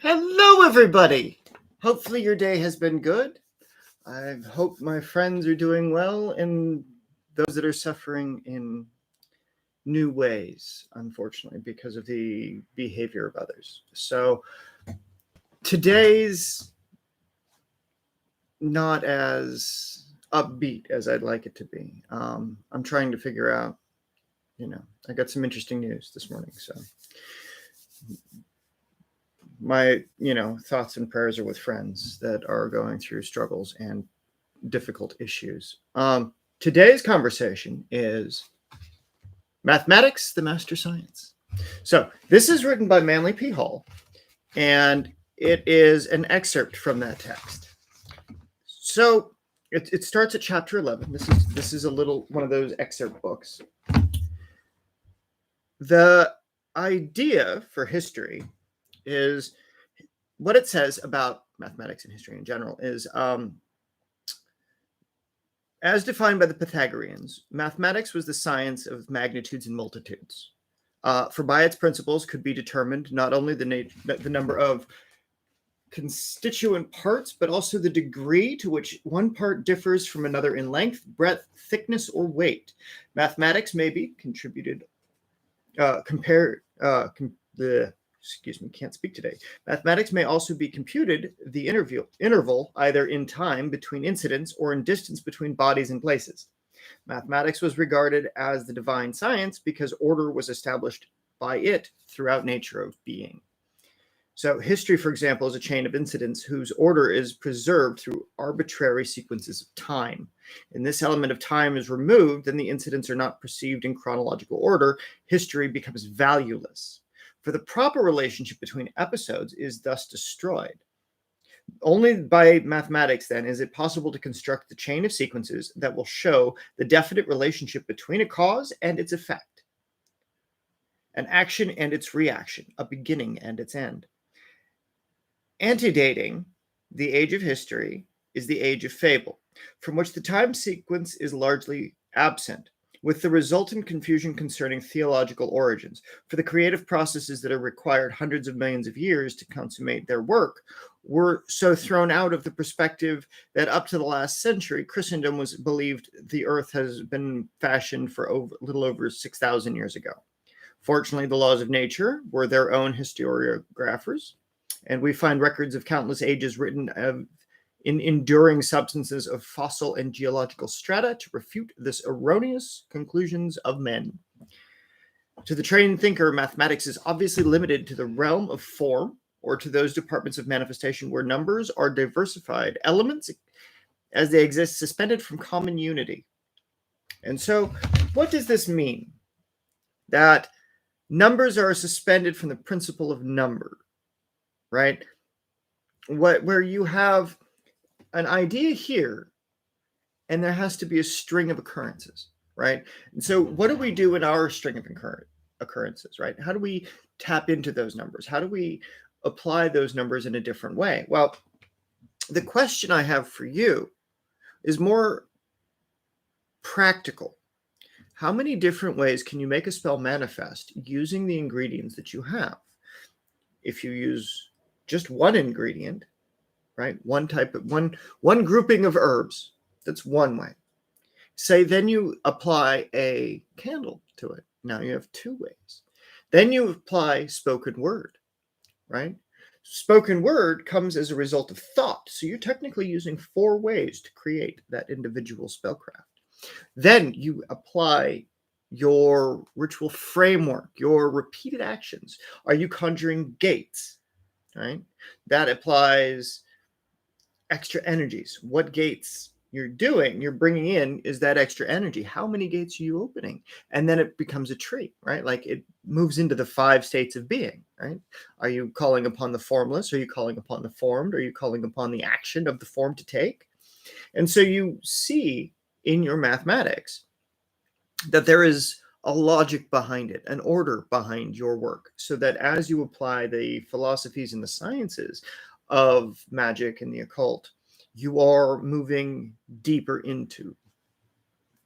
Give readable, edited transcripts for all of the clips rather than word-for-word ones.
Hello, everybody. Hopefully, your day has been good. I hope my friends are doing well, and those that are suffering in new ways, unfortunately, because of the behavior of others. So, today's not as upbeat as I'd like it to be. I'm trying to figure out, I got some interesting news this morning. So, my thoughts and prayers are with friends that are going through struggles and difficult issues. Today's conversation is mathematics, the master science. So this is written by Manly P. Hall, and it is an excerpt from that text. So it starts at chapter 11. This is a little one of those excerpt books. The idea for history is what it says about mathematics and history in general is as defined by the Pythagoreans, mathematics was the science of magnitudes and multitudes. For by its principles could be determined not only the number of constituent parts, but also the degree to which one part differs from another in length, breadth, thickness, or weight. Mathematics may be can't speak today. Mathematics may also be computed the interval either in time between incidents or in distance between bodies and places. Mathematics was regarded as the divine science because order was established by it throughout nature of being. So history, for example, is a chain of incidents whose order is preserved through arbitrary sequences of time. And this element of time is removed, then the incidents are not perceived in chronological order. History becomes valueless. For the proper relationship between episodes is thus destroyed. Only by mathematics, then, is it possible to construct the chain of sequences that will show the definite relationship between a cause and its effect, an action and its reaction, a beginning and its end. Antedating the age of history is the age of fable, from which the time sequence is largely absent, with the resultant confusion concerning theological origins. For the creative processes that are required hundreds of millions of years to consummate their work were so thrown out of the perspective that up to the last century, Christendom was believed the earth has been fashioned for a little over 6,000 years ago. Fortunately, the laws of nature were their own historiographers, and we find records of countless ages written in enduring substances of fossil and geological strata to refute this erroneous conclusions of men. To the trained thinker, mathematics is obviously limited to the realm of form or to those departments of manifestation where numbers are diversified elements as they exist suspended from common unity. And so what does this mean? That numbers are suspended from the principle of number, right? Where you have an idea here, and there has to be a string of occurrences, right? And so what do we do in our string of occurrences, right? How do we tap into those numbers? How do we apply those numbers in a different way? Well, the question I have for you is more practical. How many different ways can you make a spell manifest using the ingredients that you have? If you use just one ingredient, right? One grouping of herbs. That's one way. Say then you apply a candle to it. Now you have two ways. Then you apply spoken word, right? Spoken word comes as a result of thought. So you're technically using four ways to create that individual spellcraft. Then you apply your ritual framework, your repeated actions. Are you conjuring gates, right? That applies extra energies. What gates you're bringing in is that extra energy. How many gates are you opening? And then it becomes a tree, right? Like it moves into the 5 states of being, right? Are you calling upon the formless? Are you calling upon the formed? Are you calling upon the action of the form to take? And so you see in your mathematics that there is a logic behind it, an order behind your work, so that as you apply the philosophies and the sciences of magic and the occult, you are moving deeper into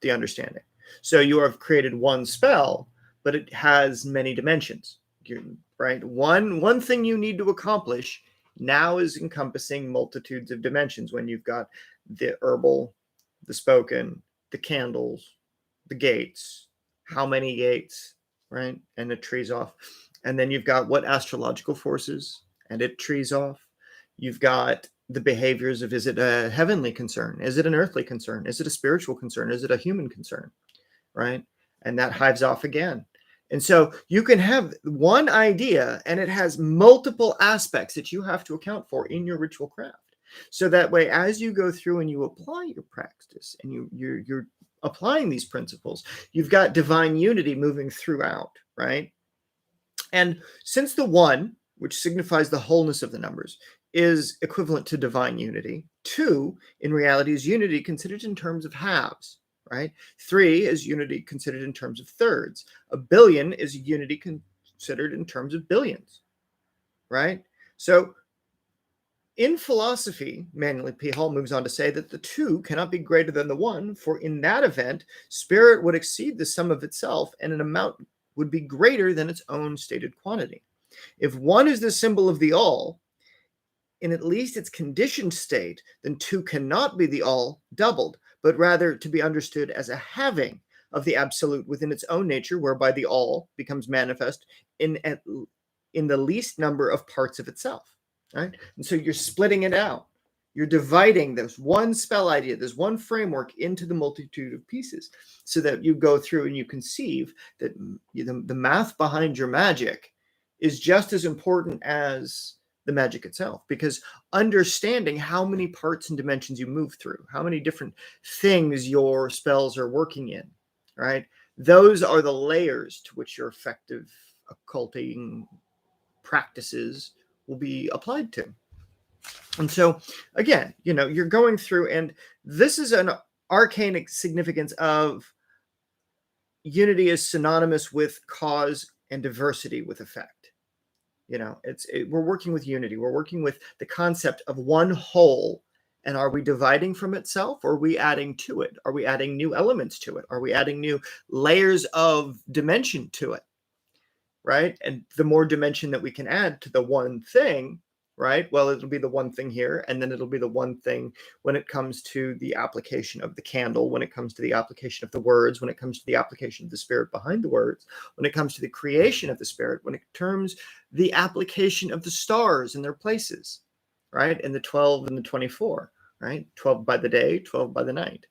the understanding. So you have created one spell, but it has many dimensions. right? One thing you need to accomplish now is encompassing multitudes of dimensions when you've got the herbal, the spoken, the candles, the gates, how many gates, right? And it trees off. And then you've got what astrological forces, and it trees off. You've got the behaviors of, is it a heavenly concern? Is it an earthly concern? Is it a spiritual concern? Is it a human concern? Right? And that hives off again. And so you can have one idea and it has multiple aspects that you have to account for in your ritual craft. So that way, as you go through and you apply your practice and you're applying these principles, you've got divine unity moving throughout, right? And since the one, which signifies the wholeness of the numbers, is equivalent to divine unity, two, in reality, is unity considered in terms of halves, right? Three is unity considered in terms of thirds. A billion is unity considered in terms of billions, right? So in philosophy, Manuel P. Hall moves on to say that the two cannot be greater than the one, for in that event, spirit would exceed the sum of itself, and an amount would be greater than its own stated quantity. If one is the symbol of the all, in at least its conditioned state, then two cannot be the all doubled, but rather to be understood as a having of the absolute within its own nature, whereby the all becomes manifest in the least number of parts of itself. Right? And so you're splitting it out. You're dividing this one spell idea, this one framework into the multitude of pieces so that you go through and you conceive that the math behind your magic is just as important as the magic itself, because understanding how many parts and dimensions you move through, how many different things your spells are working in, right? Those are the layers to which your effective occulting practices will be applied to. And so again, you're going through, and this is an arcane significance of unity is synonymous with cause and diversity with effect. We're working with unity. We're working with the concept of one whole. And are we dividing from itself, or are we adding to it? Are we adding new elements to it? Are we adding new layers of dimension to it? Right? And the more dimension that we can add to the one thing, right? Well, it'll be the one thing here, and then it'll be the one thing when it comes to the application of the candle, when it comes to the application of the words, when it comes to the application of the spirit behind the words, when it comes to the creation of the spirit, when it terms the application of the stars in their places, right? And the 12 and the 24, right? 12 by the day, 12 by the night,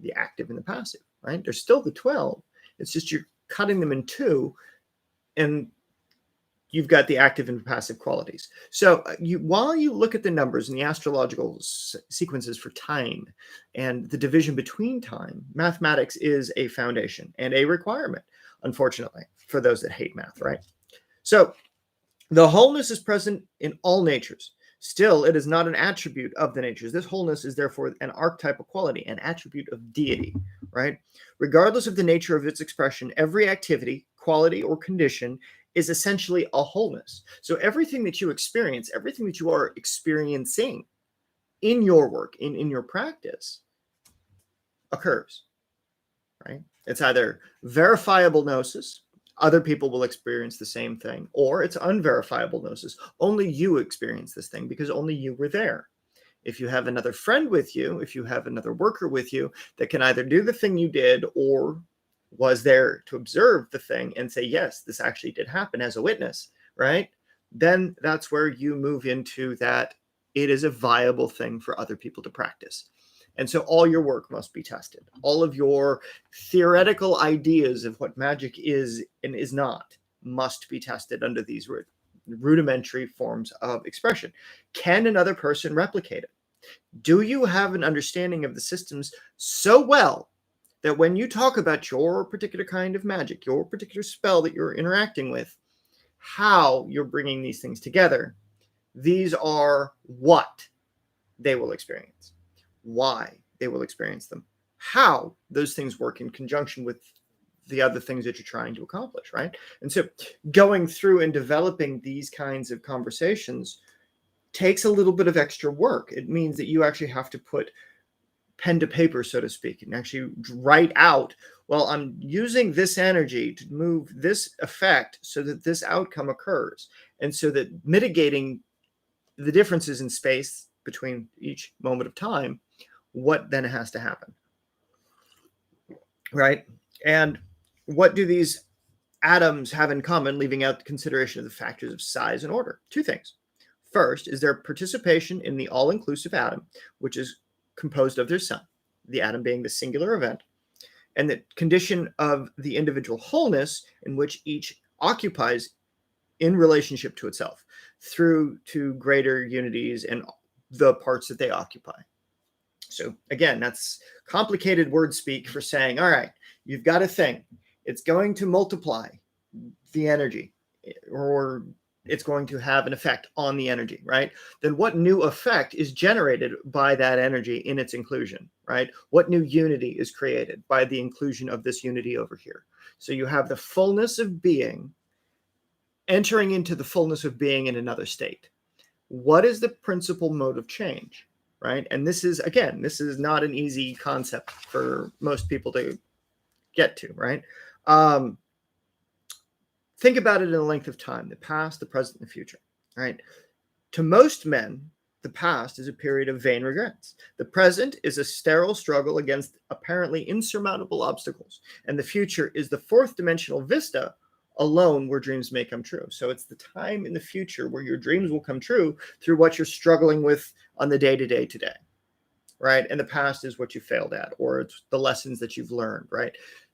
the active and the passive, right? They're still the 12. It's just you're cutting them in two, and you've got the active and passive qualities. So while you look at the numbers and the astrological sequences for time and the division between time, mathematics is a foundation and a requirement, unfortunately, for those that hate math, right? So the wholeness is present in all natures. Still, it is not an attribute of the natures. This wholeness is therefore an archetypal quality, an attribute of deity, right? Regardless of the nature of its expression, every activity, quality, or condition is essentially a wholeness. So everything that you experience, everything that you are experiencing in your work, in your practice, occurs, right? It's either verifiable gnosis, other people will experience the same thing, or it's unverifiable gnosis. Only you experience this thing because only you were there. If you have another friend with you, if you have another worker with you that can either do the thing you did or was there to observe the thing and say, yes, this actually did happen as a witness, right? Then that's where you move into that it is a viable thing for other people to practice. And so all your work must be tested. All of your theoretical ideas of what magic is and is not must be tested under these rudimentary forms of expression. Can another person replicate it? Do you have an understanding of the systems so well that when you talk about your particular kind of magic, your particular spell that you're interacting with, how you're bringing these things together, these are what they will experience, why they will experience them, how those things work in conjunction with the other things that you're trying to accomplish, right? And so going through and developing these kinds of conversations takes a little bit of extra work. It means that you actually have to put pen to paper, so to speak, and actually write out, well, I'm using this energy to move this effect so that this outcome occurs. And so that mitigating the differences in space between each moment of time, what then has to happen, right? And what do these atoms have in common, leaving out the consideration of the factors of size and order? Two things. First is their participation in the all-inclusive atom, which is composed of their sun, the atom being the singular event, and the condition of the individual wholeness in which each occupies in relationship to itself through to greater unities and the parts that they occupy. So again, that's complicated word speak for saying, all right, you've got a thing. It's going to multiply the energy, or it's going to have an effect on the energy, right? Then what new effect is generated by that energy in its inclusion, right? What new unity is created by the inclusion of this unity over here? So you have the fullness of being entering into the fullness of being in another state. What is the principal mode of change, right? And this is, again, this is not an easy concept for most people to get to, right? Think about it in a length of time, the past, the present, and the future, right? To most men, the past is a period of vain regrets. The present is a sterile struggle against apparently insurmountable obstacles. And the future is the fourth dimensional vista alone where dreams may come true. So it's the time in the future where your dreams will come true through what you're struggling with on the day-to-day today, right? And the past is what you failed at, or it's the lessons that you've learned, right?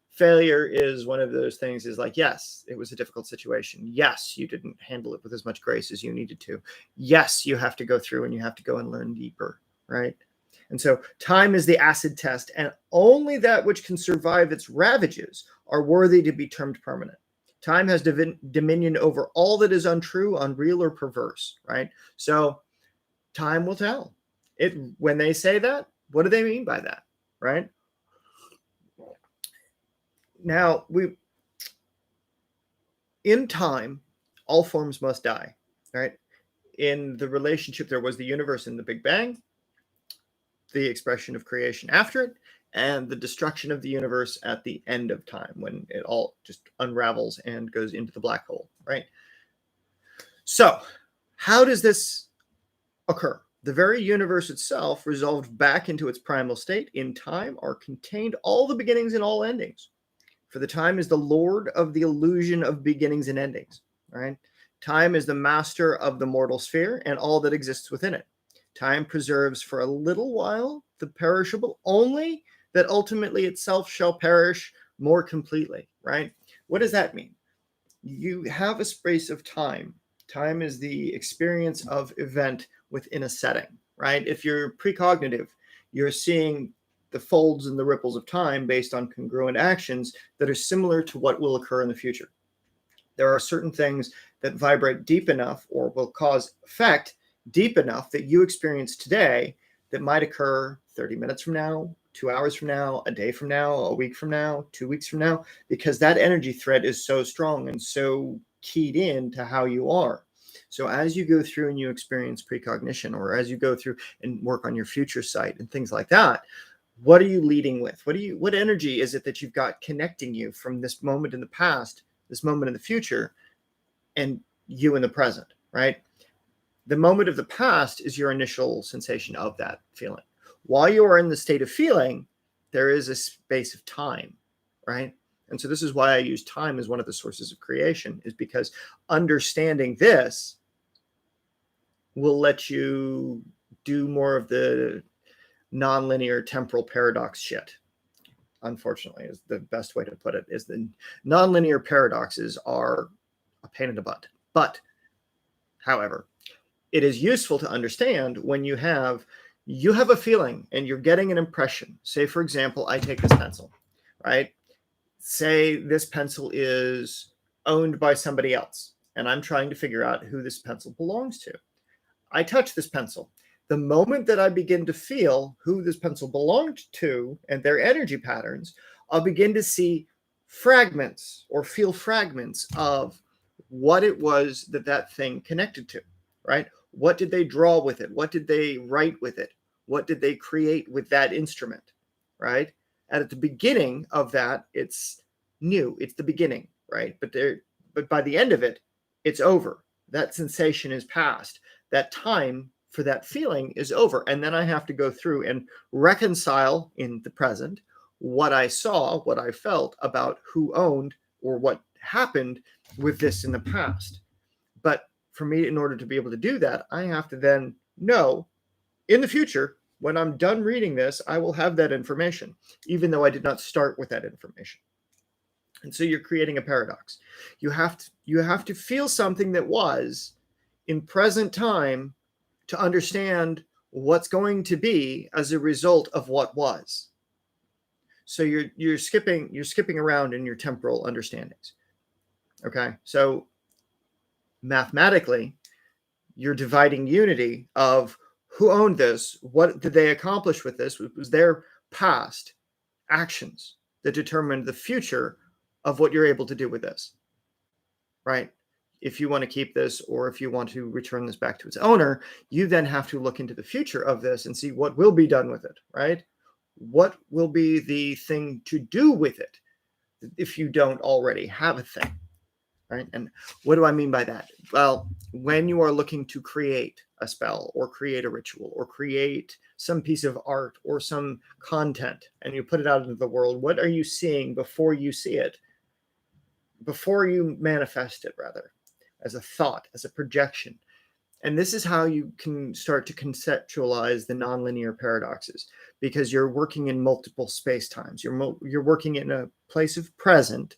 Failure is one of those things, is like, yes, it was a difficult situation. Yes, you didn't handle it with as much grace as you needed to. Yes, you have to go through and you have to go and learn deeper, right? And so time is the acid test, and only that which can survive its ravages are worthy to be termed permanent. Time has dominion over all that is untrue, unreal, or perverse, right? So time will tell. When they say that, what do they mean by that, right? Now, in time, all forms must die, right? In the relationship, there was the universe in the Big Bang, the expression of creation after it, and the destruction of the universe at the end of time, when it all just unravels and goes into the black hole, right? So, how does this occur? The very universe itself, resolved back into its primal state in time, are contained all the beginnings and all endings. For the time is the lord of the illusion of beginnings and endings, right? Time is the master of the mortal sphere and all that exists within it. Time preserves for a little while the perishable, only that ultimately itself shall perish more completely, right? What does that mean? You have a space of time. Time is the experience of event within a setting, right? If you're precognitive, you're seeing the folds and the ripples of time based on congruent actions that are similar to what will occur in the future. There are certain things that vibrate deep enough or will cause effect deep enough that you experience today that might occur 30 minutes from now, 2 hours from now, a day from now, a week from now, 2 weeks from now, because that energy thread is so strong and so keyed in to how you are. So as you go through and you experience precognition, or as you go through and work on your future sight and things like that, what are you leading with? What energy is it that you've got connecting you from this moment in the past, this moment in the future, and you in the present, right? The moment of the past is your initial sensation of that feeling. While you are in the state of feeling, there is a space of time, right? And so this is why I use time as one of the sources of creation, is because understanding this will let you do more of the nonlinear temporal paradox shit. Unfortunately, is the best way to put it, is the nonlinear paradoxes are a pain in the butt. But, however, it is useful to understand when you have a feeling and you're getting an impression. Say, for example, I take this pencil, right? Say this pencil is owned by somebody else, and I'm trying to figure out who this pencil belongs to. I touch this pencil. The moment that I begin to feel who this pencil belonged to and their energy patterns, I'll begin to see fragments or feel fragments of what it was that thing connected to, right? What did they draw with it? What did they write with it? What did they create with that instrument, right? And at the beginning of that, it's new. It's the beginning, right? But by the end of it, it's over. That sensation is past. That time for that feeling is over. And then I have to go through and reconcile in the present what I saw, what I felt about who owned or what happened with this in the past. But for me, in order to be able to do that, I have to then know in the future, when I'm done reading this, I will have that information, even though I did not start with that information. And so you're creating a paradox. You have to feel something that was in present time to understand what's going to be as a result of what was. So you're skipping around in your temporal understandings. Okay? So mathematically, you're dividing unity of who owned this, what did they accomplish with this, it was their past actions that determined the future of what you're able to do with this, right? If you want to keep this or if you want to return this back to its owner, you then have to look into the future of this and see what will be done with it, right? What will be the thing to do with it if you don't already have a thing, right? And what do I mean by that? Well, when you are looking to create a spell or create a ritual or create some piece of art or some content and you put it out into the world, what are you seeing before you see it? Before you manifest it, rather, as a thought, as a projection. And this is how you can start to conceptualize the nonlinear paradoxes, because you're working in multiple space times. You're working in a place of present,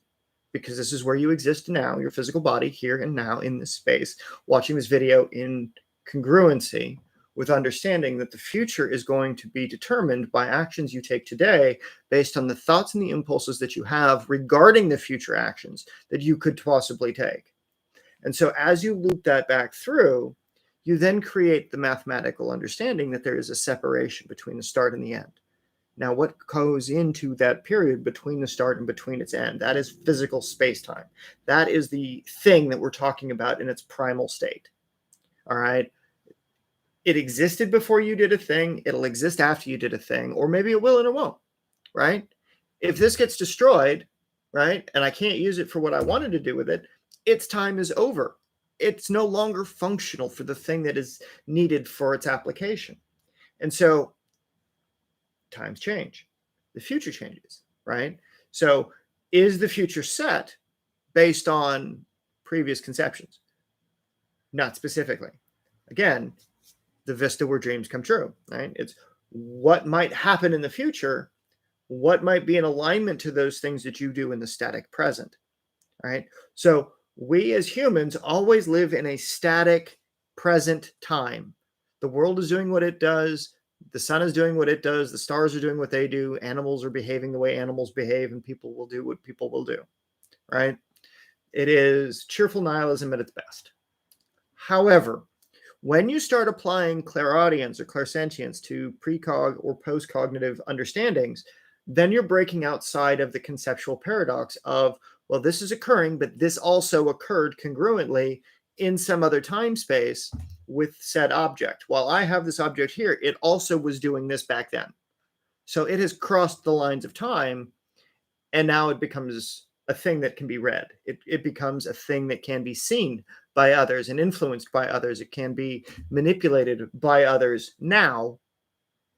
because this is where you exist now, your physical body here and now in this space, watching this video in congruency with understanding that the future is going to be determined by actions you take today based on the thoughts and the impulses that you have regarding the future actions that you could possibly take. And so as you loop that back through, you then create the mathematical understanding that there is a separation between the start and the end. Now, what goes into that period between the start and between its end? That is physical space-time. That is the thing that we're talking about in its primal state. All right? It existed before you did a thing. It'll exist after you did a thing. Or maybe it will and it won't, right? If this gets destroyed, right, and I can't use it for what I wanted to do with it, its time is over. It's no longer functional for the thing that is needed for its application. And so times change. The future changes, right? So is the future set based on previous conceptions? Not specifically. Again, the vista where dreams come true, right? It's what might happen in the future, what might be in alignment to those things that you do in the static present, right? So we as humans always live in a static present time. The world is doing what it does. The sun is doing what it does. The stars are doing what they do. Animals are behaving the way animals behave, and people will do what people will do, right? It is cheerful nihilism at its best. However, when you start applying clairaudience or clairsentience to precog or post-cognitive understandings, then you're breaking outside of the conceptual paradox of, well, this is occurring, but this also occurred congruently in some other time space with said object. While I have this object here, it also was doing this back then. So it has crossed the lines of time, and now it becomes a thing that can be read. It becomes a thing that can be seen by others and influenced by others. It can be manipulated by others now,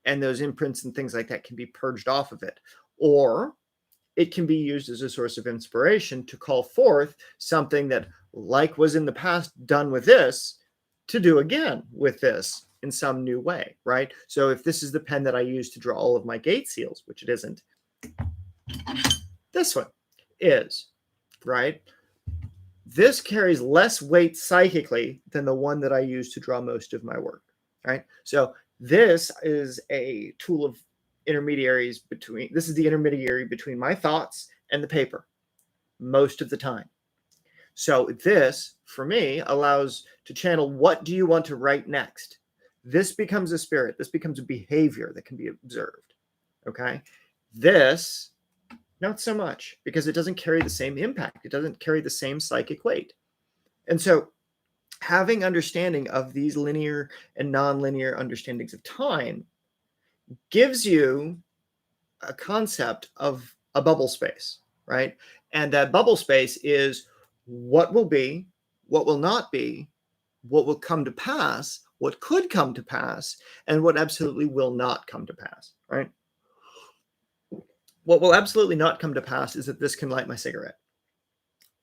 and those imprints and things like that can be purged off of it. Or it can be used as a source of inspiration to call forth something that, like was in the past done with this, to do again with this in some new way, right? So if this is the pen that I use to draw all of my gate seals, which it isn't, this one is, right? This carries less weight psychically than the one that I use to draw most of my work, right? So this is a tool of intermediaries between, this is the intermediary between my thoughts and the paper most of the time. So this, for me, allows to channel what do you want to write next. This becomes a spirit. This becomes a behavior that can be observed, okay? This, not so much, because it doesn't carry the same impact. It doesn't carry the same psychic weight. And so having understanding of these linear and nonlinear understandings of time gives you a concept of a bubble space, right? And that bubble space is what will be, what will not be, what will come to pass, what could come to pass, and what absolutely will not come to pass, right? What will absolutely not come to pass is that this can light my cigarette,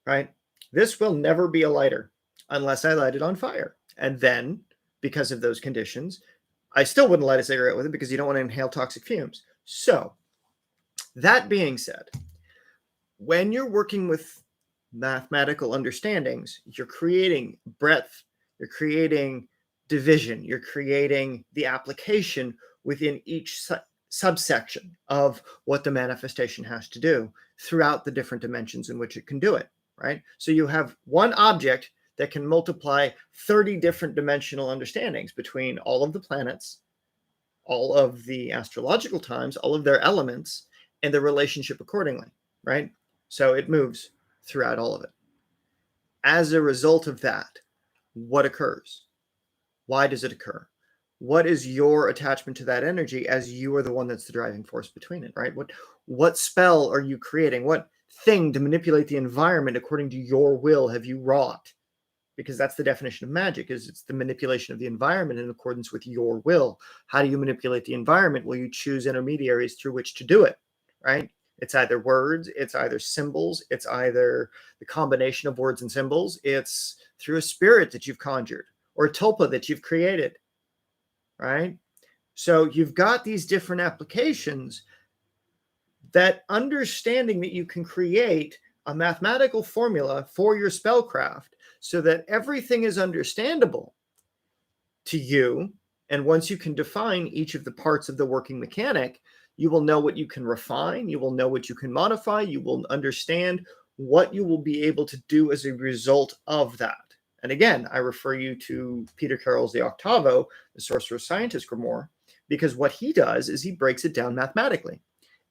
right? This will never be a lighter unless I light it on fire. And then, because of those conditions, I still wouldn't light a cigarette with it because you don't want to inhale toxic fumes. So, that being said, when you're working with mathematical understandings, you're creating breadth, you're creating division, you're creating the application within each subsection of what the manifestation has to do throughout the different dimensions in which it can do it, right? So you have one object that can multiply 30 different dimensional understandings between all of the planets, all of the astrological times, all of their elements, and the relationship accordingly, right? So it moves throughout all of it. As a result of that, what occurs? Why does it occur? What is your attachment to that energy as you are the one that's the driving force between it, right? What spell are you creating? What thing to manipulate the environment according to your will have you wrought? Because that's the definition of magic, is it's the manipulation of the environment in accordance with your will. How do you manipulate the environment? Well, you choose intermediaries through which to do it, right? It's either words, it's either symbols, it's either the combination of words and symbols, it's through a spirit that you've conjured or a tulpa that you've created, right? So you've got these different applications, that understanding that you can create a mathematical formula for your spellcraft so that everything is understandable to you. And once you can define each of the parts of the working mechanic, you will know what you can refine, you will know what you can modify, you will understand what you will be able to do as a result of that. And again, I refer you to Peter Carroll's The Octavo, the Sorcerer's Scientist Grimoire, because what he does is he breaks it down mathematically.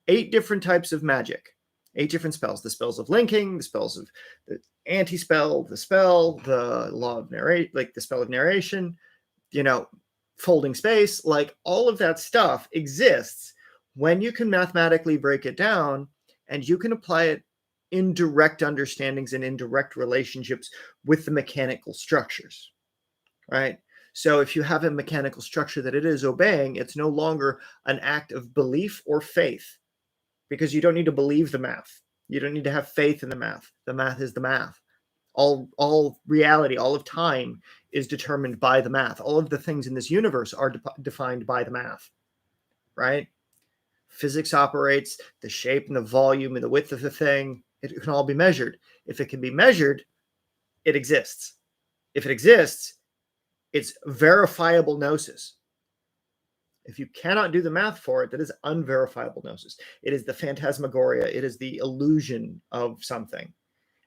8 different types of magic, 8 different spells: the spells of linking, the spells of the anti-spell, the spell, the law of narrate, like the spell of narration, folding space, like all of that stuff exists when you can mathematically break it down and you can apply it in direct understandings and indirect relationships with the mechanical structures, right? So if you have a mechanical structure that it is obeying, it's no longer an act of belief or faith, because you don't need to believe the math. You don't need to have faith in the math. The math is the math. All reality, all of time is determined by the math. All of the things in this universe are defined by the math, right? Physics operates, the shape and the volume and the width of the thing, it can all be measured. If it can be measured, it exists. If it exists, it's verifiable gnosis. If you cannot do the math for it, that is unverifiable gnosis. It is the phantasmagoria. It is the illusion of something.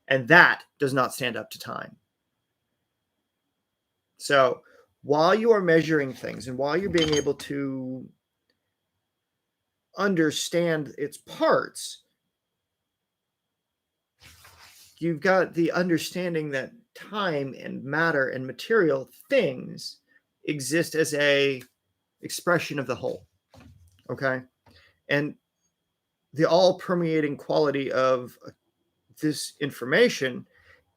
And that does not stand up to time. So while you are measuring things and while you're being able to understand its parts, you've got the understanding that time and matter and material things exist as a expression of the whole. Okay? And the all permeating quality of this information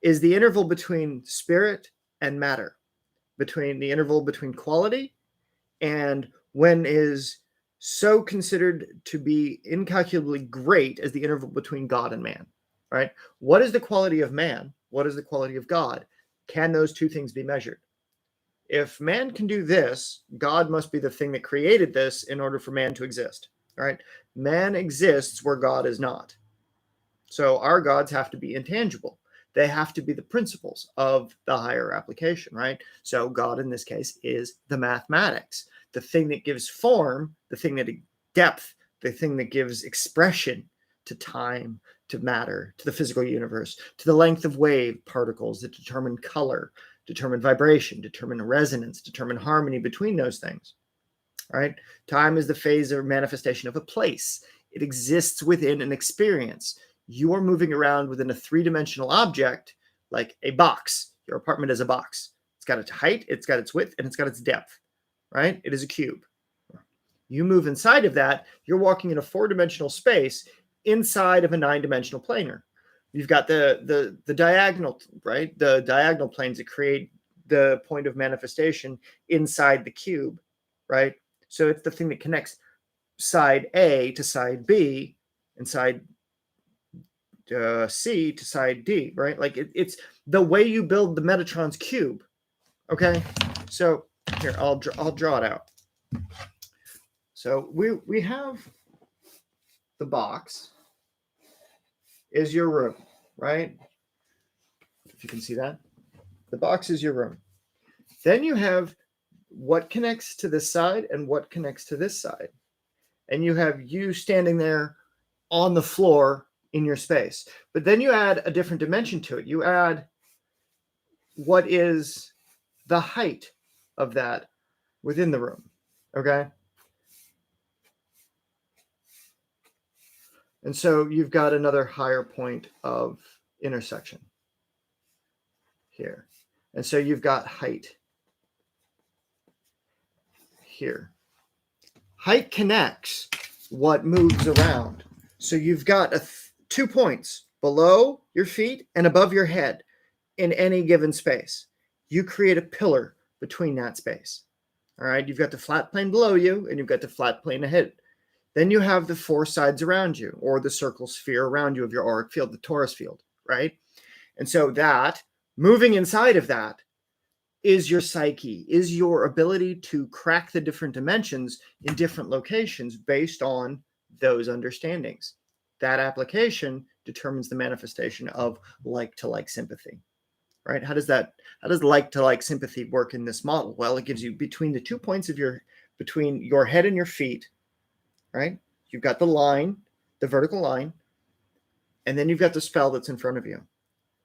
is the interval between spirit and matter, between the interval between quality and when is so considered to be incalculably great as the interval between God and man, right? What is the quality of man? What is the quality of God? Can those two things be measured? If man can do this, God must be the thing that created this in order for man to exist, right? Man exists where God is not. So our gods have to be intangible. They have to be the principles of the higher application, right? So God in this case is the mathematics, the thing that gives form, the thing that depth, the thing that gives expression to time, to matter, to the physical universe, to the length of wave particles that determine color, determine vibration, determine resonance, determine harmony between those things, right? Time is the phase or manifestation of a place. It exists within an experience. You are moving around within a 3-dimensional object like a box. Your apartment is a box. It's got its height, it's got its width, and it's got its depth, right? It is a cube. You move inside of that, you're walking in a 4-dimensional space inside of a 9-dimensional planar. You've got the diagonal, right? The diagonal planes that create the point of manifestation inside the cube, right? So it's the thing that connects side A to side B and side C to side D, right? Like it's the way you build the Metatron's cube. Okay, so here I'll draw it out. So we have the box is your room, right? If you can see that, the box is your room. Then you have what connects to this side and what connects to this side, and you have you standing there on the floor in your space. But then you add a different dimension to it. You add what is the height of that within the room, okay? And so you've got another higher point of intersection here. And so you've got height here. Height connects what moves around. So you've got 2 points below your feet and above your head in any given space. You create a pillar between that space. All right, you've got the flat plane below you and you've got the flat plane ahead. Then you have the 4 sides around you, or the circle sphere around you of your auric field, the torus field, right? And so that, moving inside of that, is your psyche, is your ability to crack the different dimensions in different locations based on those understandings. That application determines the manifestation of like-to-like sympathy, right? How does like-to-like sympathy work in this model? Well, it gives you between the 2 points between your head and your feet, right? You've got the line, the vertical line, and then you've got the spell that's in front of you.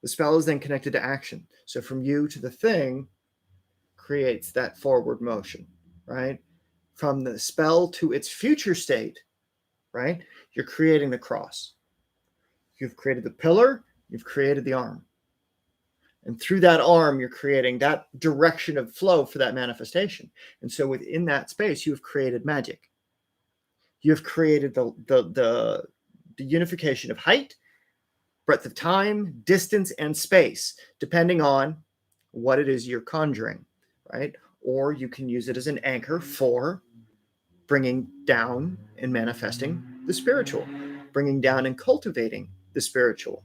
The spell is then connected to action. So from you to the thing creates that forward motion, right? From the spell to its future state, right? You're creating the cross. You've created the pillar, you've created the arm. And through that arm, you're creating that direction of flow for that manifestation. And so within that space, you've created magic. You've created the unification of height, breadth of time, distance, and space, depending on what it is you're conjuring, right? Or you can use it as an anchor for bringing down and manifesting the spiritual, bringing down and cultivating the spiritual,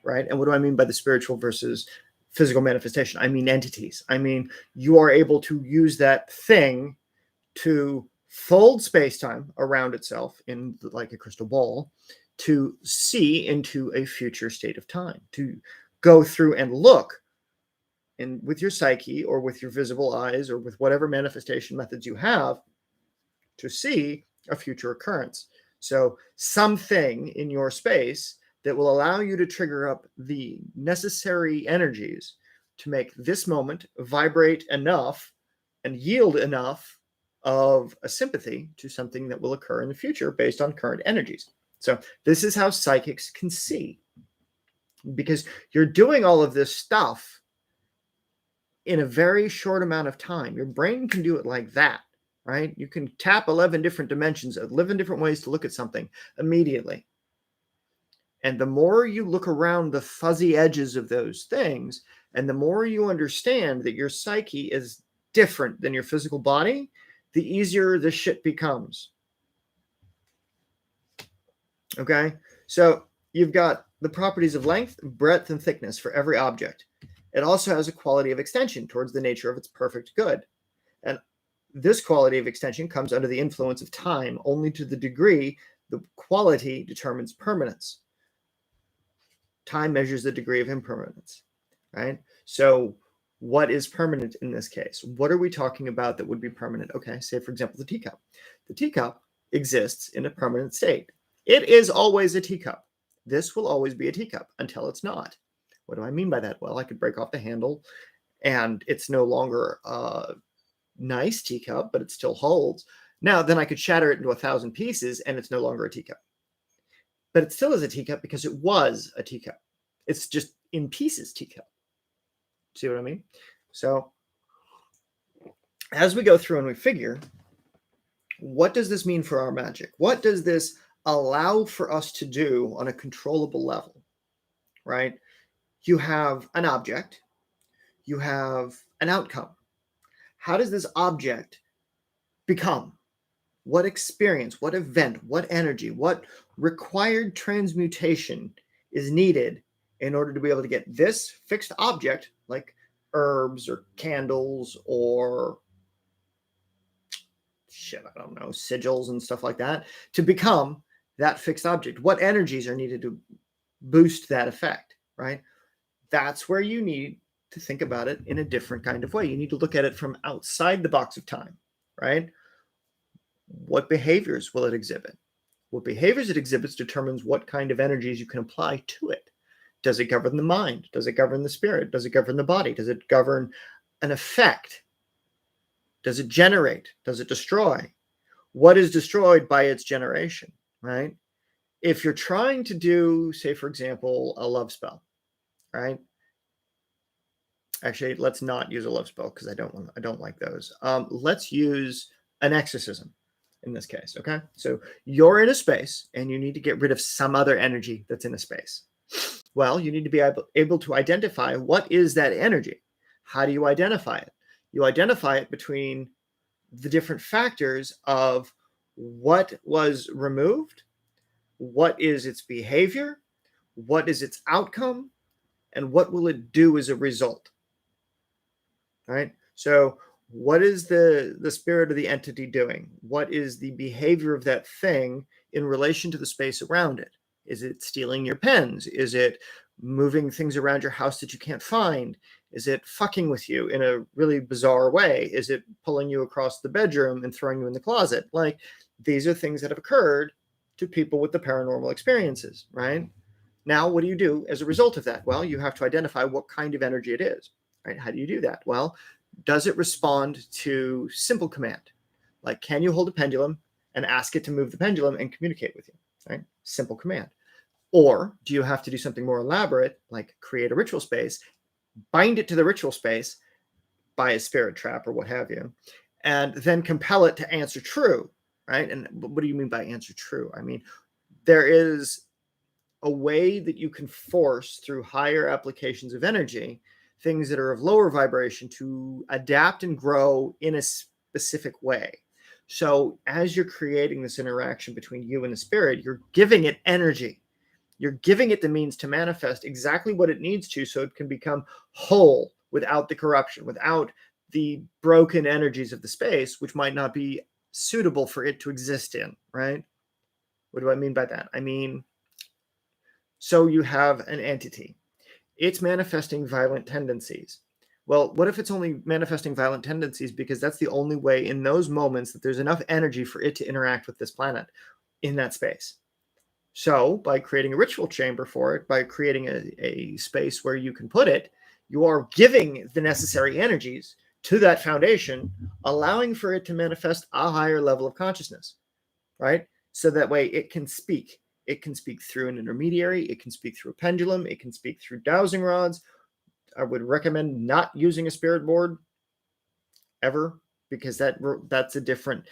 right? And what do I mean by the spiritual versus physical manifestation? I mean entities. I mean, you are able to use that thing to fold space-time around itself in like a crystal ball to see into a future state of time, to go through and look and with your psyche or with your visible eyes or with whatever manifestation methods you have to see a future occurrence. So something in your space that will allow you to trigger up the necessary energies to make this moment vibrate enough and yield enough of a sympathy to something that will occur in the future based on current energies. So this is how psychics can see, because you're doing all of this stuff in a very short amount of time. Your brain can do it like that, right? You can tap 11 different dimensions, 11 different ways to look at something immediately. And the more you look around the fuzzy edges of those things, and the more you understand that your psyche is different than your physical body, the easier the shit becomes. Okay? So you've got the properties of length, breadth, and thickness for every object. It also has a quality of extension towards the nature of its perfect good. And this quality of extension comes under the influence of time only to the degree the quality determines permanence. Time measures the degree of impermanence, right? So what is permanent in this case? What are we talking about that would be permanent? Okay, say for example, the teacup. The teacup exists in a permanent state. It is always a teacup. This will always be a teacup until it's not. What do I mean by that? Well, I could break off the handle and it's no longer a nice teacup, but it still holds. Now, then I could shatter it into 1,000 pieces and it's no longer a teacup. But it still is a teacup because it was a teacup. It's just in pieces teacup. See what I mean? So as we go through and we figure, what does this mean for our magic? What does this allow for us to do on a controllable level, right? You have an object, you have an outcome. How does this object become? What experience, what event, what energy, what required transmutation is needed in order to be able to get this fixed object, like herbs or candles or shit, I don't know, sigils and stuff like that, to become that fixed object? What energies are needed to boost that effect, right? That's where you need to think about it in a different kind of way. You need to look at it from outside the box of time, right? What behaviors will it exhibit? What behaviors it exhibits determines what kind of energies you can apply to it. Does it govern the mind? Does it govern the spirit? Does it govern the body? Does it govern an effect? Does it generate? Does it destroy? What is destroyed by its generation, right? If you're trying to do, say, for example, a love spell, right? Actually, let's not use a love spell because I don't like those. Let's use an exorcism in this case, okay? So you're in a space and you need to get rid of some other energy that's in a space. Well, you need to be able to identify what is that energy. How do you identify it? You identify it between the different factors of what was removed, what is its behavior, what is its outcome, and what will it do as a result. All right? So what is the spirit of the entity doing? What is the behavior of that thing in relation to the space around it? Is it stealing your pens? Is it moving things around your house that you can't find? Is it fucking with you in a really bizarre way? Is it pulling you across the bedroom and throwing you in the closet? Like, these are things that have occurred to people with the paranormal experiences, right? Now, what do you do as a result of that? Well, you have to identify what kind of energy it is, right? How do you do that? Well, does it respond to simple command? Like, can you hold a pendulum and ask it to move the pendulum and communicate with you, right? Simple command. Or do you have to do something more elaborate, like create a ritual space, bind it to the ritual space by a spirit trap or what have you, and then compel it to answer true, right? And what do you mean by answer true? I mean, there is a way that you can force through higher applications of energy things that are of lower vibration to adapt and grow in a specific way. So as you're creating this interaction between you and the spirit, you're giving it energy. You're giving it the means to manifest exactly what it needs to so it can become whole without the corruption, without the broken energies of the space, which might not be suitable for it to exist in, right? What do I mean by that? I mean, so you have an entity. It's manifesting violent tendencies. Well, what if it's only manifesting violent tendencies because that's the only way in those moments that there's enough energy for it to interact with this planet in that space? So by creating a ritual chamber for it, by creating a space where you can put it, you are giving the necessary energies to that foundation, allowing for it to manifest a higher level of consciousness, right? So that way it can speak. It can speak through an intermediary. It can speak through a pendulum. It can speak through dowsing rods. I would recommend not using a spirit board ever because that's a different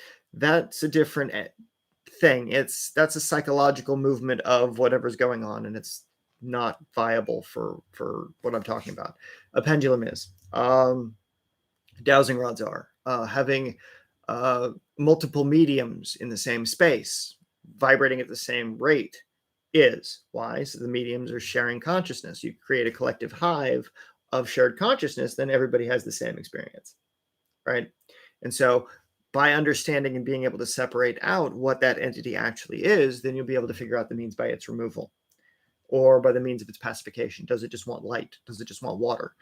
thing. That's a psychological movement of whatever's going on, and it's not viable for what I'm talking about. A pendulum is. Dowsing rods are. Having multiple mediums in the same space, vibrating at the same rate is. Why? So the mediums are sharing consciousness. You create a collective hive of shared consciousness, then everybody has the same experience, right? And so by understanding and being able to separate out what that entity actually is, then you'll be able to figure out the means by its removal or by the means of its pacification. Does it just want light? Does it just want water?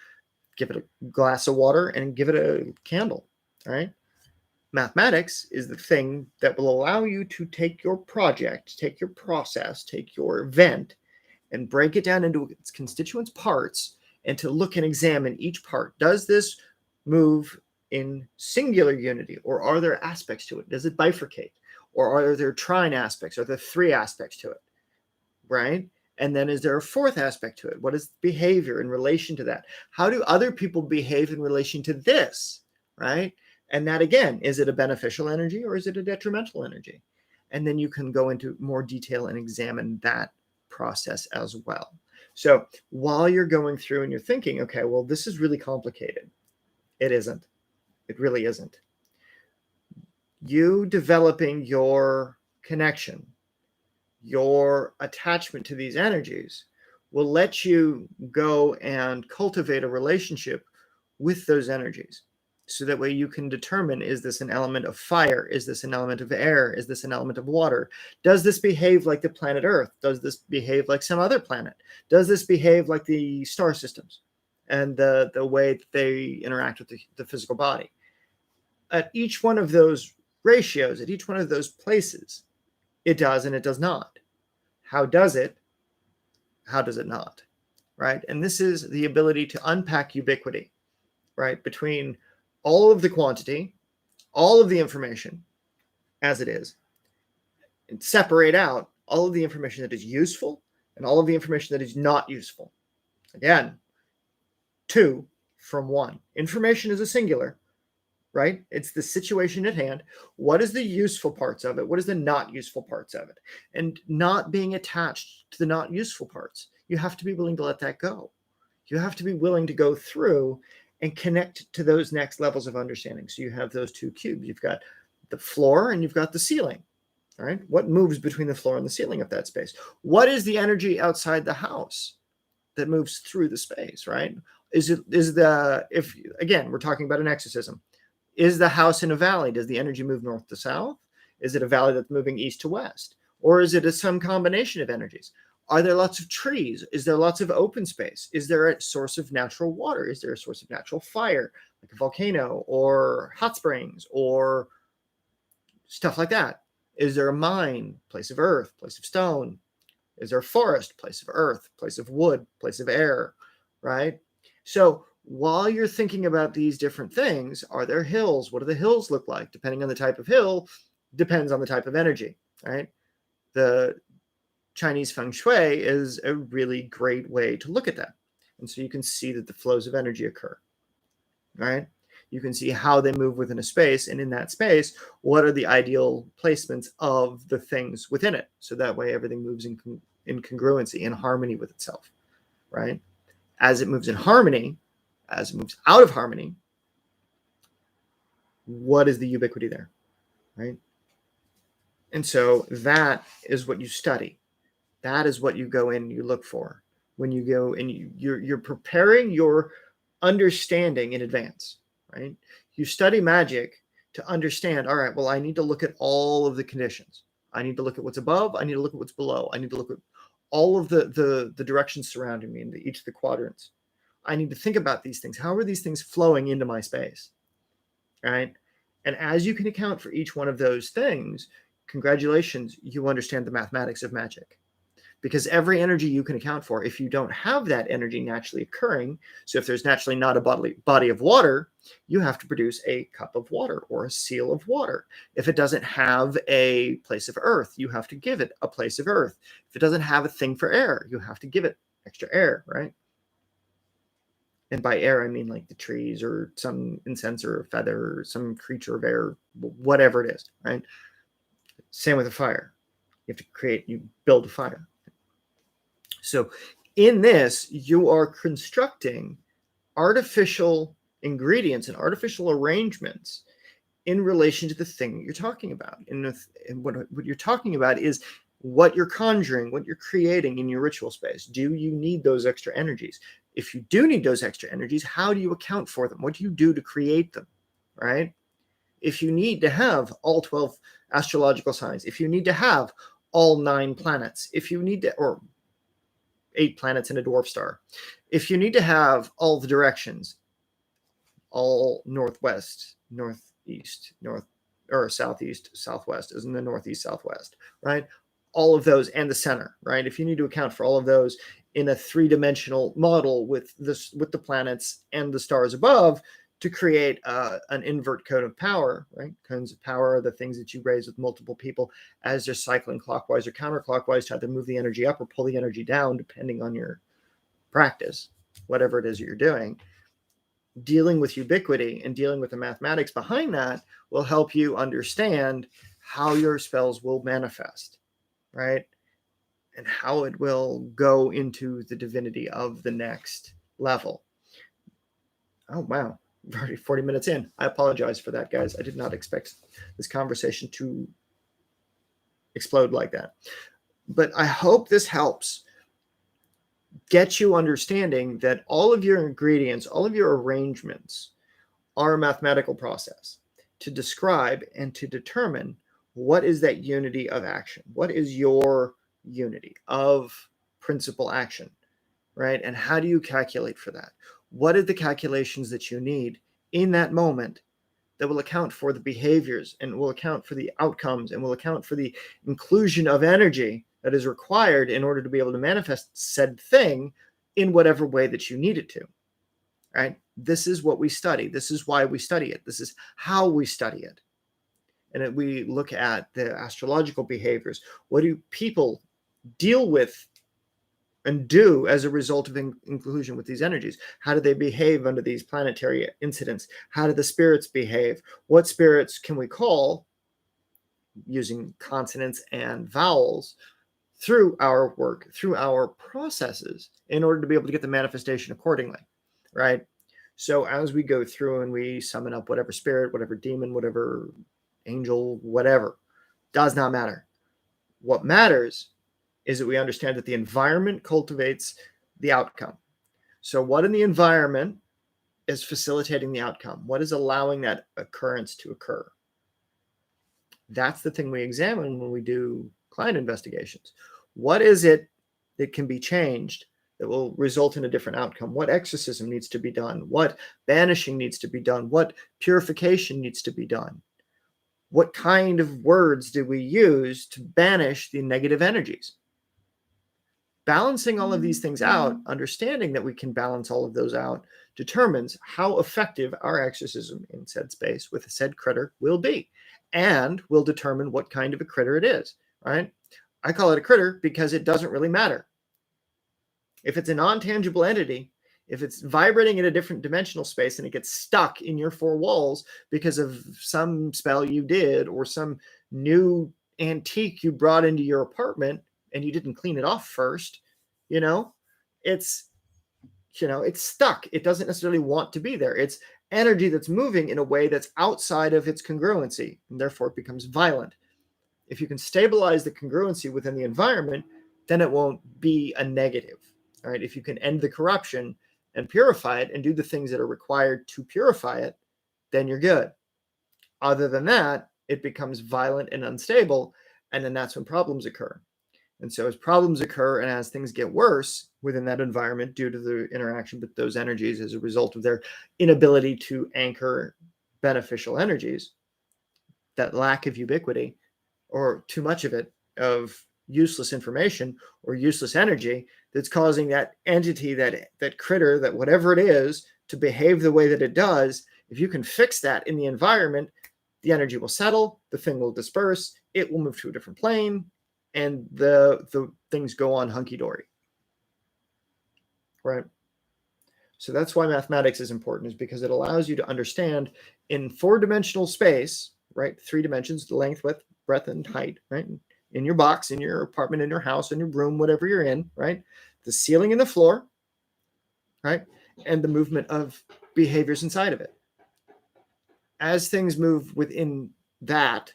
Give it a glass of water and give it a candle, all right? Mathematics is the thing that will allow you to take your project, take your process, take your event, and break it down into its constituent parts and to look and examine each part. Does this move in singular unity, or are there aspects to it? Does it bifurcate? Or are there trine aspects? Are there three aspects to it, right? And then is there a fourth aspect to it? What is behavior in relation to that? How do other people behave in relation to this, right? And that, again, is it a beneficial energy or is it a detrimental energy? And then you can go into more detail and examine that process as well. So while you're going through and you're thinking, okay, well, this is really complicated. It isn't. It really isn't. You developing your connection, your attachment to these energies will let you go and cultivate a relationship with those energies. So that way you can determine, is this an element of fire? Is this an element of air? Is this an element of water? Does this behave like the planet Earth? Does this behave like some other planet? Does this behave like the star systems and the way that they interact with the physical body? At each one of those ratios, at each one of those places, it does and it does not. How does it? How does it not? Right? And this is the ability to unpack ubiquity, right? Between all of the quantity, all of the information as it is, and separate out all of the information that is useful and all of the information that is not useful. Again, 2 from 1. Information is a singular, right? It's the situation at hand. What is the useful parts of it? What is the not useful parts of it? And not being attached to the not useful parts. You have to be willing to let that go. You have to be willing to go through and connect to those next levels of understanding. So you have those 2 cubes. You've got the floor and you've got the ceiling. All right. What moves between the floor and the ceiling of that space? What is the energy outside the house that moves through the space, right? If again, we're talking about an exorcism. Is the house in a valley? Does the energy move north to south? Is it a valley that's moving east to west? Or is it some combination of energies? Are there lots of trees? Is there lots of open space? Is there a source of natural water? Is there a source of natural fire, like a volcano or hot springs or stuff like that? Is there a mine, place of earth, place of stone? Is there a forest, place of earth, place of wood, place of air, right? So while you're thinking about these different things, are there hills? What do the hills look like? Depending on the type of hill, depends on the type of energy, right? The Chinese feng shui is a really great way to look at that. And so you can see that the flows of energy occur, right? You can see how they move within a space, and in that space, what are the ideal placements of the things within it? So that way everything moves in congruency, in harmony with itself, right? As it moves in harmony, as it moves out of harmony, what is the ubiquity there, right? And so that is what you study. That is what you go in and you look for when you go and you're preparing your understanding in advance, right? You study magic to understand, all right, well, I need to look at all of the conditions. I need to look at what's above. I need to look at what's below. I need to look at all of the directions surrounding me in each of the quadrants. I need to think about these things. How are these things flowing into my space, right? And as you can account for each one of those things, congratulations, you understand the mathematics of magic. Because every energy you can account for, if you don't have that energy naturally occurring, so if there's naturally not a body of water, you have to produce a cup of water or a seal of water. If it doesn't have a place of earth, you have to give it a place of earth. If it doesn't have a thing for air, you have to give it extra air, right? And by air, I mean like the trees or some incense or a feather or some creature of air, whatever it is, right? Same with a fire. You build a fire. So in this, you are constructing artificial ingredients and artificial arrangements in relation to the thing that you're talking about. And what you're talking about is what you're conjuring, what you're creating in your ritual space. Do you need those extra energies? If you do need those extra energies, how do you account for them? What do you do to create them, right? If you need to have all 12 astrological signs, if you need to have all 9 planets, if you need to, or 8 planets in a dwarf star, if you need to have all the directions, all northwest, northeast, southeast, southwest is in the northeast, southwest, right? All of those and the center, right? If you need to account for all of those in a 3-dimensional model with the planets and the stars above to create an invert cone of power, right? Cones of power are the things that you raise with multiple people as they're cycling clockwise or counterclockwise to either move the energy up or pull the energy down, depending on your practice, whatever it is that you're doing. dealing with ubiquity and dealing with the mathematics behind that will help you understand how your spells will manifest, right? And how it will go into the divinity of the next level. Oh, wow. Already 40 minutes in. I apologize for that, guys. I did not expect this conversation to explode like that. But I hope this helps get you understanding that all of your ingredients, all of your arrangements are a mathematical process to describe and to determine what is that unity of action. What is your unity of principal action, right? And how do you calculate for that? What are the calculations that you need in that moment that will account for the behaviors and will account for the outcomes and will account for the inclusion of energy that is required in order to be able to manifest said thing in whatever way that you need it to, right? This is what we study. This is why we study it. This is how we study it. And we look at the astrological behaviors. What do people deal with and do as a result of inclusion with these energies? How do they behave under these planetary incidents? How do the spirits behave? What spirits can we call using consonants and vowels through our work, through our processes, in order to be able to get the manifestation accordingly, right? So as we go through and we summon up whatever spirit, whatever demon, whatever angel, whatever, does not matter. What matters is that we understand that the environment cultivates the outcome. So what in the environment is facilitating the outcome? What is allowing that occurrence to occur? That's the thing we examine when we do client investigations. What is it that can be changed that will result in a different outcome? What exorcism needs to be done? What banishing needs to be done? What purification needs to be done? What kind of words do we use to banish the negative energies? Balancing all of these things out, understanding that we can balance all of those out, determines how effective our exorcism in said space with a said critter will be, and will determine what kind of a critter it is, right? I call it a critter because it doesn't really matter. If it's a non-tangible entity, if it's vibrating in a different dimensional space and it gets stuck in your four walls because of some spell you did or some new antique you brought into your apartment and you didn't clean it off first, it's stuck. It doesn't necessarily want to be there. It's energy that's moving in a way that's outside of its congruency, and therefore it becomes violent. If you can stabilize the congruency within the environment, then it won't be a negative, right? If you can end the corruption and purify it and do the things that are required to purify it, then you're good. Other than that, it becomes violent and unstable, and then that's when problems occur. And so as problems occur and as things get worse within that environment due to the interaction with those energies as a result of their inability to anchor beneficial energies, that lack of ubiquity or too much of it, of useless information or useless energy that's causing that entity, that critter, that whatever it is, to behave the way that it does, if you can fix that in the environment, the energy will settle, the thing will disperse, it will move to a different plane, and the things go on hunky-dory, right? So that's why mathematics is important, is because it allows you to understand in four-dimensional space, right? 3 dimensions, the length, width, breadth, and height, right? In your box, in your apartment, in your house, in your room, whatever you're in, right? The ceiling and the floor, right? And the movement of behaviors inside of it. As things move within that,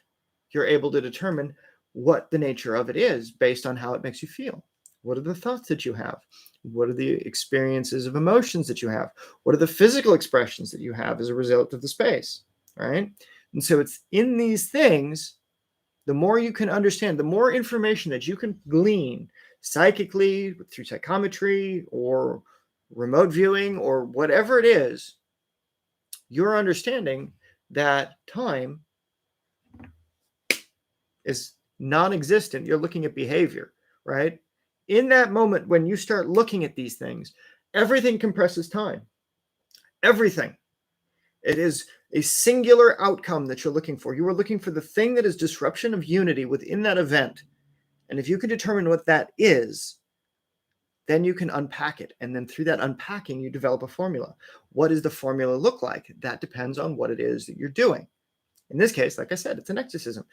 you're able to determine what the nature of it is based on how it makes you feel. What are the thoughts that you have? What are the experiences of emotions that you have? What are the physical expressions that you have as a result of the space, right? And so it's in these things, the more you can understand, the more information that you can glean psychically through psychometry or remote viewing or whatever it is, you're understanding that time is non-existent. You're looking at behavior, right? In that moment, when you start looking at these things, everything compresses time. Everything. It is a singular outcome that you're looking for. You are looking for the thing that is disruption of unity within that event. And if you can determine what that is, then you can unpack it. And then through that unpacking, you develop a formula. What does the formula look like? That depends on what it is that you're doing. In this case, like I said, it's an exorcism.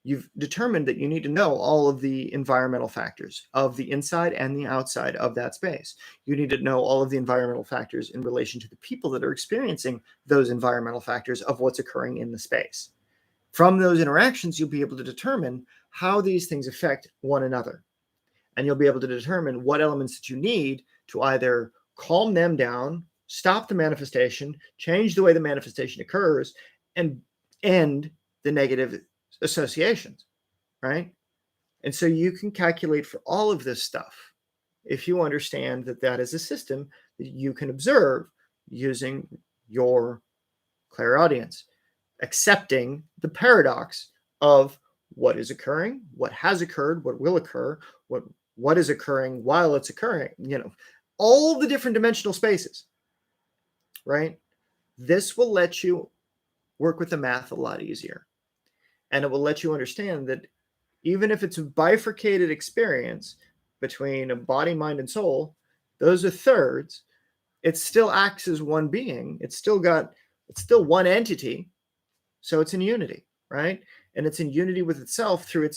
You've determined that you need to know all of the environmental factors of the inside and the outside of that space. You need to know all of the environmental factors in relation to the people that are experiencing those environmental factors of what's occurring in the space. From those interactions, you'll be able to determine how these things affect one another. And you'll be able to determine what elements that you need to either calm them down, stop the manifestation, change the way the manifestation occurs, and end the negative associations, right? And so you can calculate for all of this stuff if you understand that that is a system that you can observe using your clairaudience, accepting the paradox of what is occurring, what has occurred, what will occur, what is occurring while it's occurring, all the different dimensional spaces, right? This will let you work with the math a lot easier. And it will let you understand that even if it's a bifurcated experience between a body, mind, and soul, those are thirds, it still acts as one being. It's still one entity. So it's in unity, right? And it's in unity with itself through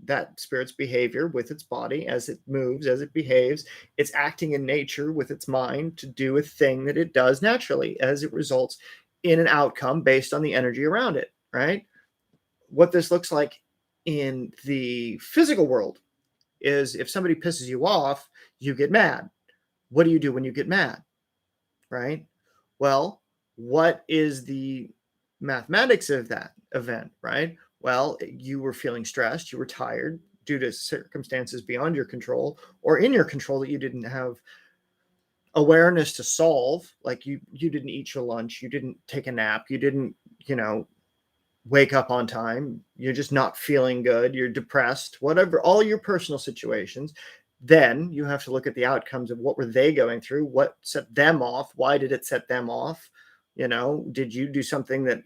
that spirit's behavior with its body as it moves, as it behaves. It's acting in nature with its mind to do a thing that it does naturally as it results in an outcome based on the energy around it, right? What this looks like in the physical world is if somebody pisses you off, you get mad. What do you do when you get mad, right? Well, what is the mathematics of that event, right? Well, you were feeling stressed, you were tired due to circumstances beyond your control or in your control that you didn't have awareness to solve. Like you didn't eat your lunch, you didn't take a nap, you didn't, wake up on time, you're just not feeling good, you're depressed, whatever, all your personal situations. Then you have to look at the outcomes of what were they going through, what set them off, why did it set them off? Did you do something that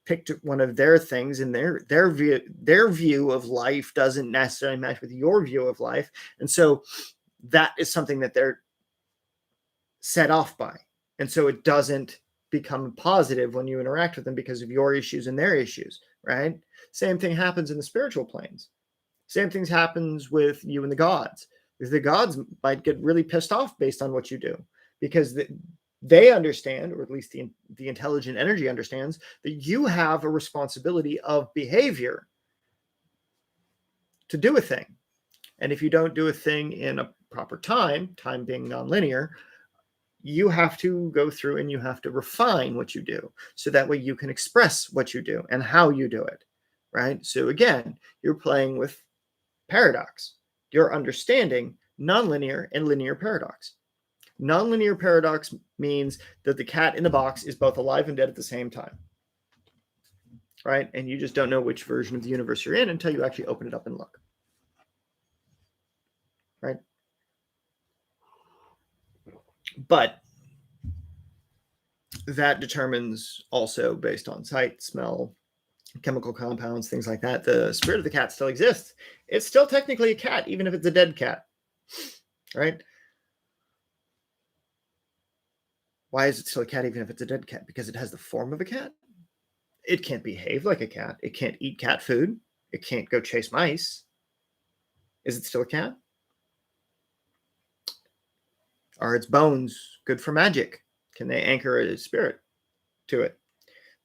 picked one of their things, and their view of life doesn't necessarily match with your view of life, and so that is something that they're set off by, and so it doesn't become positive when you interact with them because of your issues and their issues, right? Same thing happens in the spiritual planes. Same things happens with you and the gods. The gods might get really pissed off based on what you do because they understand, or at least the intelligent energy understands, that you have a responsibility of behavior to do a thing. And if you don't do a thing in a proper time being nonlinear, you have to go through and you have to refine what you do. So that way you can express what you do and how you do it, right? So again, you're playing with paradox. You're understanding nonlinear and linear paradox. Nonlinear paradox means that the cat in the box is both alive and dead at the same time, right? And you just don't know which version of the universe you're in until you actually open it up and look, right? But that determines also based on sight, smell, chemical compounds, things like that. The spirit of the cat still exists. It's still technically a cat, even if it's a dead cat, right? Why is it still a cat even if it's a dead cat? Because it has the form of a cat. It can't behave like a cat. It can't eat cat food. It can't go chase mice. Is it still a cat? Are its bones good for magic? Can they anchor a spirit to it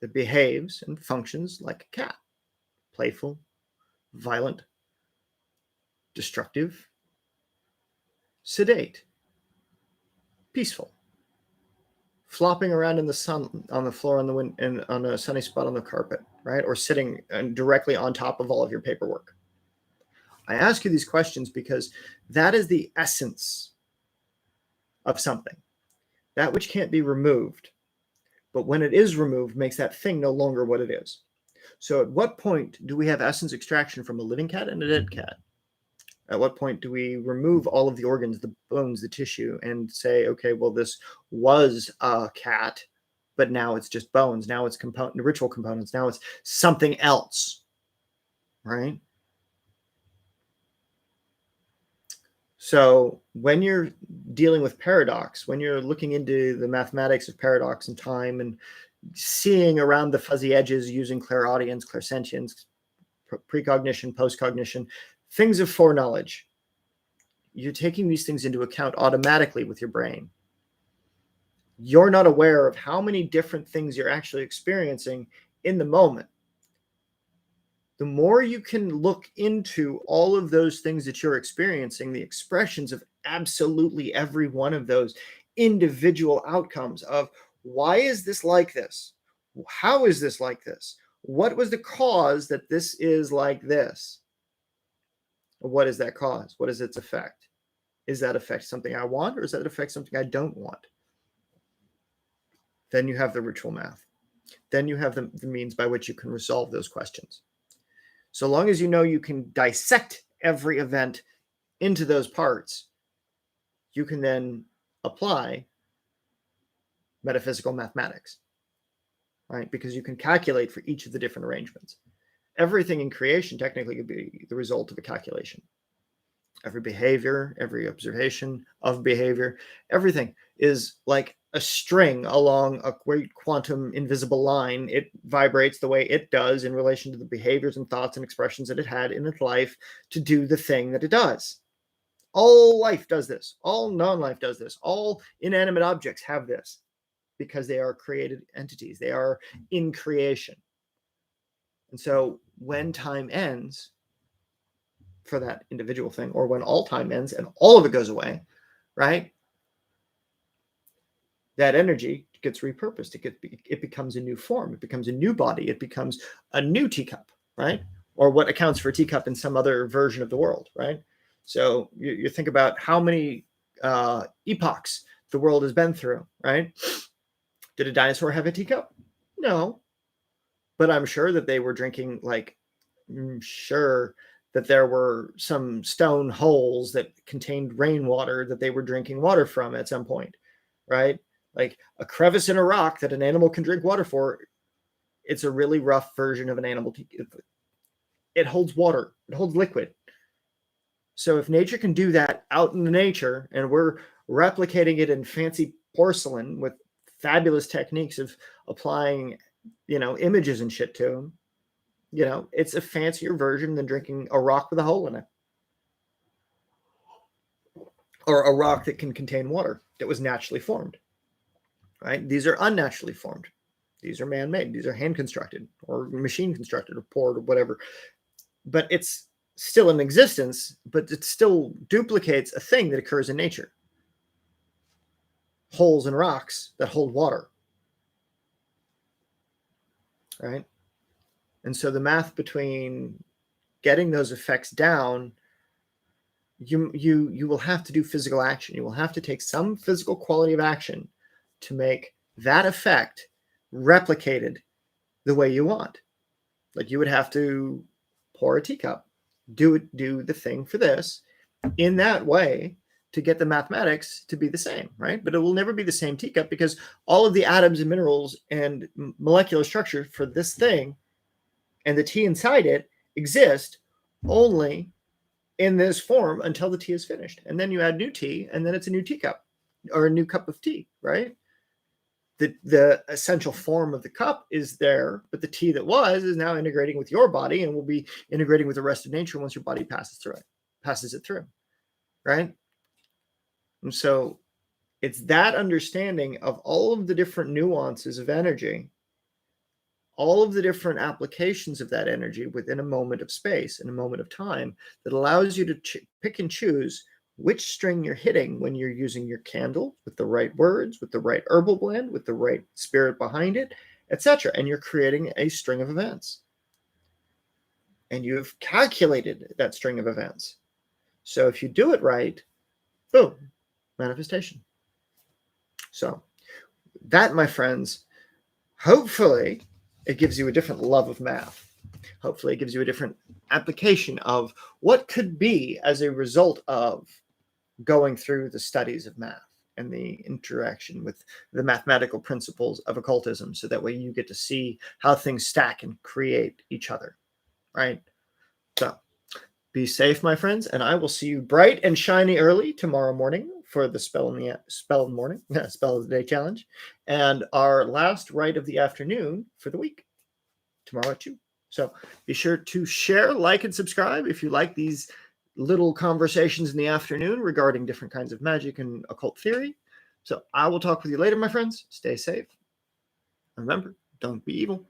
that behaves and functions like a cat? Playful, violent, destructive, sedate, peaceful, flopping around in the sun on the floor on the wind and on a sunny spot on the carpet, right? Or sitting directly on top of all of your paperwork. I ask you these questions because that is the essence of something. That which can't be removed, but when it is removed, makes that thing no longer what it is. So at what point do we have essence extraction from a living cat and a dead cat? At what point do we remove all of the organs, the bones, the tissue, and say, okay, well, this was a cat, but now it's just bones. Now it's ritual components. Now it's something else, right? So when you're dealing with paradox, when you're looking into the mathematics of paradox and time and seeing around the fuzzy edges using clairaudience, clairsentience, precognition, postcognition, things of foreknowledge, you're taking these things into account automatically with your brain. You're not aware of how many different things you're actually experiencing in the moment. The more you can look into all of those things that you're experiencing, the expressions of absolutely every one of those individual outcomes of why is this like this? How is this like this? What was the cause that this is like this? What is that cause? What is its effect? Is that effect something I want, or is that effect something I don't want? Then you have the ritual math. Then you have the means by which you can resolve those questions. So long as you know you can dissect every event into those parts, you can then apply metaphysical mathematics, right? Because you can calculate for each of the different arrangements. Everything in creation technically could be the result of a calculation. Every behavior, every observation of behavior, everything is like a string along a great quantum invisible line. It vibrates the way it does in relation to the behaviors and thoughts and expressions that it had in its life to do the thing that it does. All life does this. All non-life does this. All inanimate objects have this because they are created entities. They are in creation. And so when time ends for that individual thing, or when all time ends and all of it goes away, right? That energy gets repurposed. It becomes a new form. It becomes a new body. It becomes a new teacup, right? Or what accounts for a teacup in some other version of the world, right? So you think about how many epochs the world has been through, right? Did a dinosaur have a teacup? No, but I'm sure that they were drinking, like, sure that there were some stone holes that contained rainwater that they were drinking water from at some point, right? Like a crevice in a rock that an animal can drink water for. It's a really rough version of an animal. It holds water. It holds liquid. So if nature can do that out in the nature, and we're replicating it in fancy porcelain with fabulous techniques of applying, images and shit to them, it's a fancier version than drinking a rock with a hole in it, or a rock that can contain water that was naturally formed, right? These are unnaturally formed. These are man-made. These are hand-constructed or machine-constructed or poured or whatever. But it's still in existence, but it still duplicates a thing that occurs in nature. Holes in rocks that hold water, right? And so the math between getting those effects down, you will have to do physical action. You will have to take some physical quality of action to make that effect replicated the way you want. Like you would have to pour a teacup, do the thing for this in that way to get the mathematics to be the same, right? But it will never be the same teacup because all of the atoms and minerals and molecular structure for this thing and the tea inside it exist only in this form until the tea is finished. And then you add new tea, and then it's a new teacup or a new cup of tea, right? The essential form of the cup is there, but the tea that was is now integrating with your body and will be integrating with the rest of nature once your body passes it through, right? And so it's that understanding of all of the different nuances of energy, all of the different applications of that energy within a moment of space, in a moment of time, that allows you to pick and choose which string you're hitting when you're using your candle with the right words, with the right herbal blend, with the right spirit behind it, etc. And you're creating a string of events. And you've calculated that string of events. So if you do it right, boom, manifestation. So that, my friends, hopefully it gives you a different love of math. Hopefully it gives you a different application of what could be as a result of going through the studies of math and the interaction with the mathematical principles of occultism, so that way you get to see how things stack and create each other, right? So Be safe, my friends, and I will see you bright and shiny early tomorrow morning for the spell in the morning, spell of the day challenge, and our last rite of the afternoon for the week tomorrow at 2. So be sure to share, like, and subscribe if you like these little conversations in the afternoon regarding different kinds of magic and occult theory. So I will talk with you later, my friends. Stay safe. Remember, don't be evil.